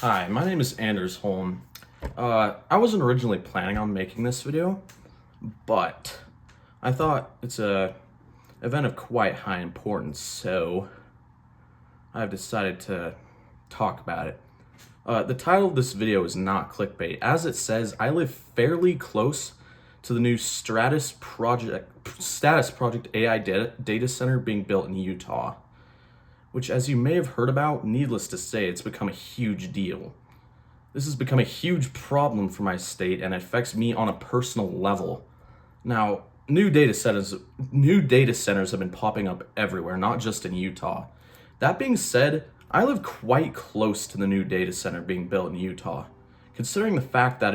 Hi, my name is Anders Holm. I wasn't originally planning on making this video, but I thought it's a event of quite high importance, so I've decided to talk about it. The title of this video is not clickbait. As it says, I live fairly close to the new Status Project AI data center being built in Utah, which, as you may have heard about, needless to say, it's become a huge deal. This has become a huge problem for my state and it affects me on a personal level. Now, new data centers have been popping up everywhere, not just in Utah. That being said, I live quite close to the new data center being built in Utah. Considering the fact that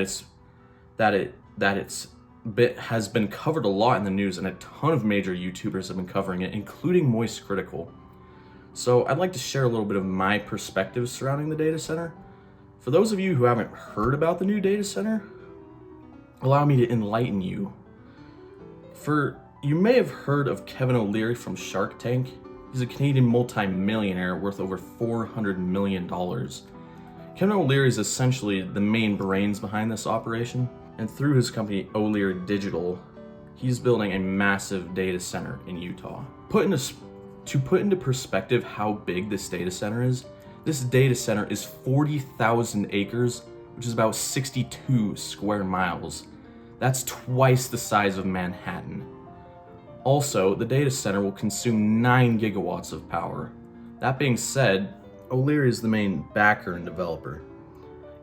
has been covered a lot in the news and a ton of major YouTubers have been covering it, including Moist Critical. So I'd like to share a little bit of my perspective surrounding the data center. For those of you who haven't heard about the new data center, allow me to enlighten you. You may have heard of Kevin O'Leary from Shark Tank. He's a Canadian multi-millionaire worth over $400 million. Kevin O'Leary is essentially the main brains behind this operation, and through his company O'Leary Digital, he's building a massive data center in Utah. To put into perspective how big this data center is, this data center is 40,000 acres, which is about 62 square miles. That's twice the size of Manhattan. Also, the data center will consume 9 gigawatts of power. That being said, O'Leary is the main backer and developer.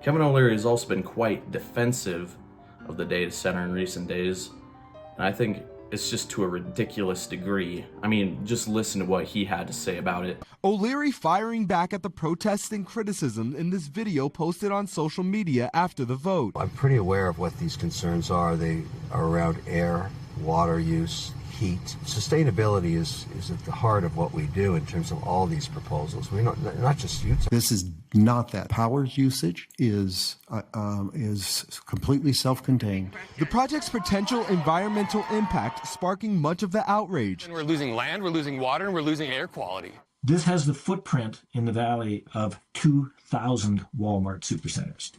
Kevin O'Leary has also been quite defensive of the data center in recent days, and I think it's just to a ridiculous degree. I mean, just listen to what he had to say about it. O'Leary firing back at the protests and criticism in this video posted on social media after the vote. I'm pretty aware of what these concerns are. They are around air, water use, heat. Sustainability is at the heart of what we do in terms of all these proposals. We're not just Utah. This is not that. Power usage is completely self-contained. The project's potential environmental impact sparking much of the outrage. And we're losing land, we're losing water, and we're losing air quality. This has the footprint in the valley of 2,000 Walmart supercenters.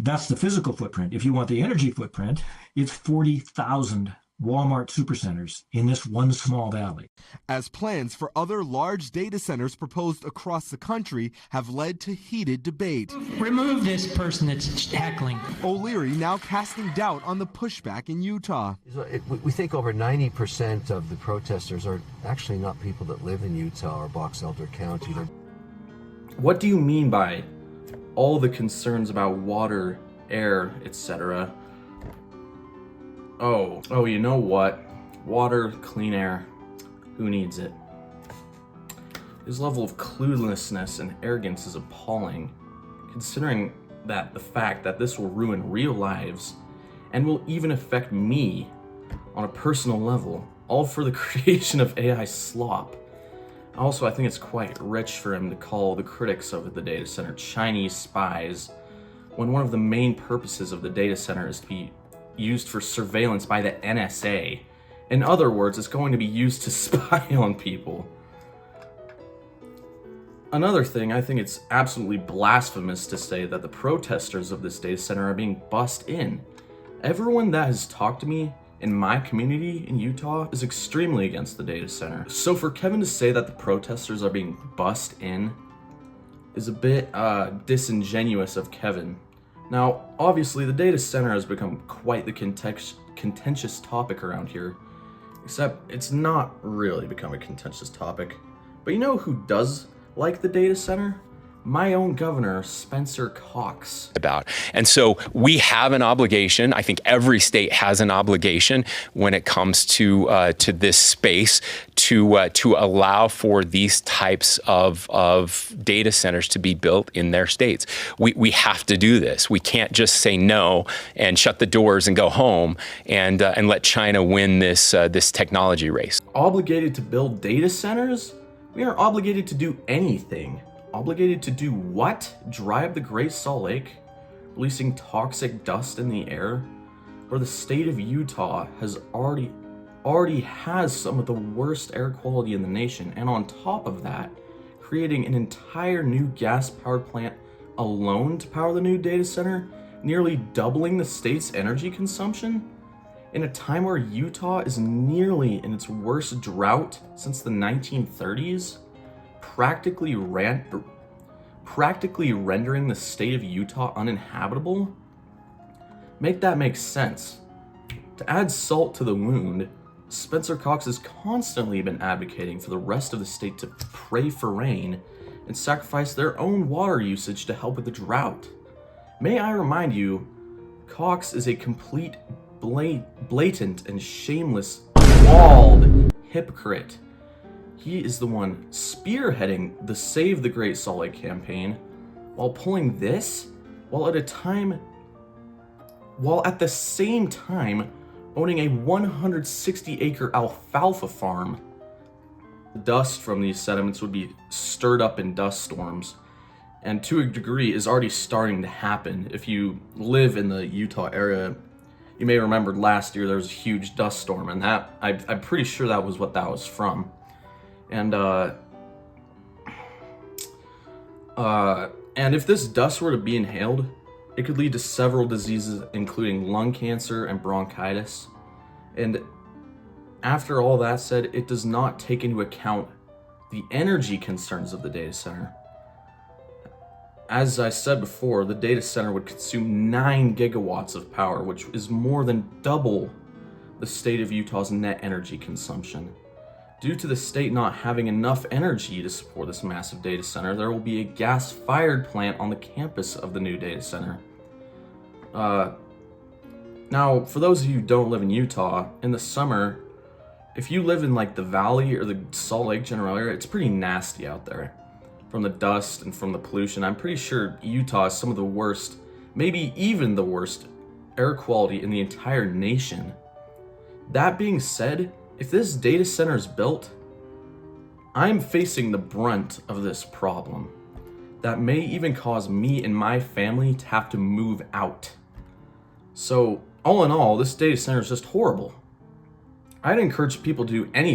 That's the physical footprint. If you want the energy footprint, it's 40,000 Walmart supercenters in this one small valley. As plans for other large data centers proposed across the country have led to heated debate. Remove this person that's heckling. O'Leary now casting doubt on the pushback in Utah. We think over 90% of the protesters are actually not people that live in Utah or Box Elder County. What do you mean by all the concerns about water, air, etc.? Oh, you know what? Water, clean air, who needs it? His level of cluelessness and arrogance is appalling, considering the fact that this will ruin real lives and will even affect me on a personal level, all for the creation of AI slop. Also, I think it's quite rich for him to call the critics of the data center Chinese spies, when one of the main purposes of the data center is to be used for surveillance by the NSA. In other words, it's going to be used to spy on people. Another thing, I think it's absolutely blasphemous to say that the protesters of this data center are being bussed in. Everyone that has talked to me in my community in Utah is extremely against the data center. So for Kevin to say that the protesters are being bussed in is a bit disingenuous of Kevin. Now, obviously, the data center has become quite the contentious topic around here, except it's not really become a contentious topic. But you know who does like the data center? My own governor, Spencer Cox. And so we have an obligation. I think every state has an obligation when it comes to this space to allow for these types of data centers to be built in their states. We have to do this. We can't just say no and shut the doors and go home and let China win this technology race. Obligated to build data centers? We aren't obligated to do anything. Obligated to do what? Dry up the Great Salt Lake, releasing toxic dust in the air? Where the state of Utah has already has some of the worst air quality in the nation, and on top of that, creating an entire new gas power plant alone to power the new data center, nearly doubling the state's energy consumption in a time where Utah is nearly in its worst drought since the 1930s, practically rendering the state of Utah uninhabitable. Make that make sense. To add salt to the wound, Spencer Cox has constantly been advocating for the rest of the state to pray for rain and sacrifice their own water usage to help with the drought. May I remind you, Cox is a complete, blatant, and shameless, bald hypocrite. He is the one spearheading the Save the Great Salt Lake campaign while pulling this, while at the same time owning a 160-acre alfalfa farm. The dust from these sediments would be stirred up in dust storms, and to a degree is already starting to happen. If you live in the Utah area, you may remember last year there was a huge dust storm, and that I'm pretty sure that was what that was from. And if this dust were to be inhaled, it could lead to several diseases, including lung cancer and bronchitis. And after all that said, it does not take into account the energy concerns of the data center. As I said before, the data center would consume 9 gigawatts of power, which is more than double the state of Utah's net energy consumption. Due to the state not having enough energy to support this massive data center, there will be a gas-fired plant on the campus of the new data center. Now, for those of you who don't live in Utah, in the summer, if you live in like the valley or the Salt Lake general area, it's pretty nasty out there. From the dust and from the pollution, I'm pretty sure Utah is some of the worst, maybe even the worst, air quality in the entire nation. That being said, if this data center is built, I'm facing the brunt of this problem. That may even cause me and my family to have to move out. So, all in all, this data center is just horrible. I'd encourage people to do anything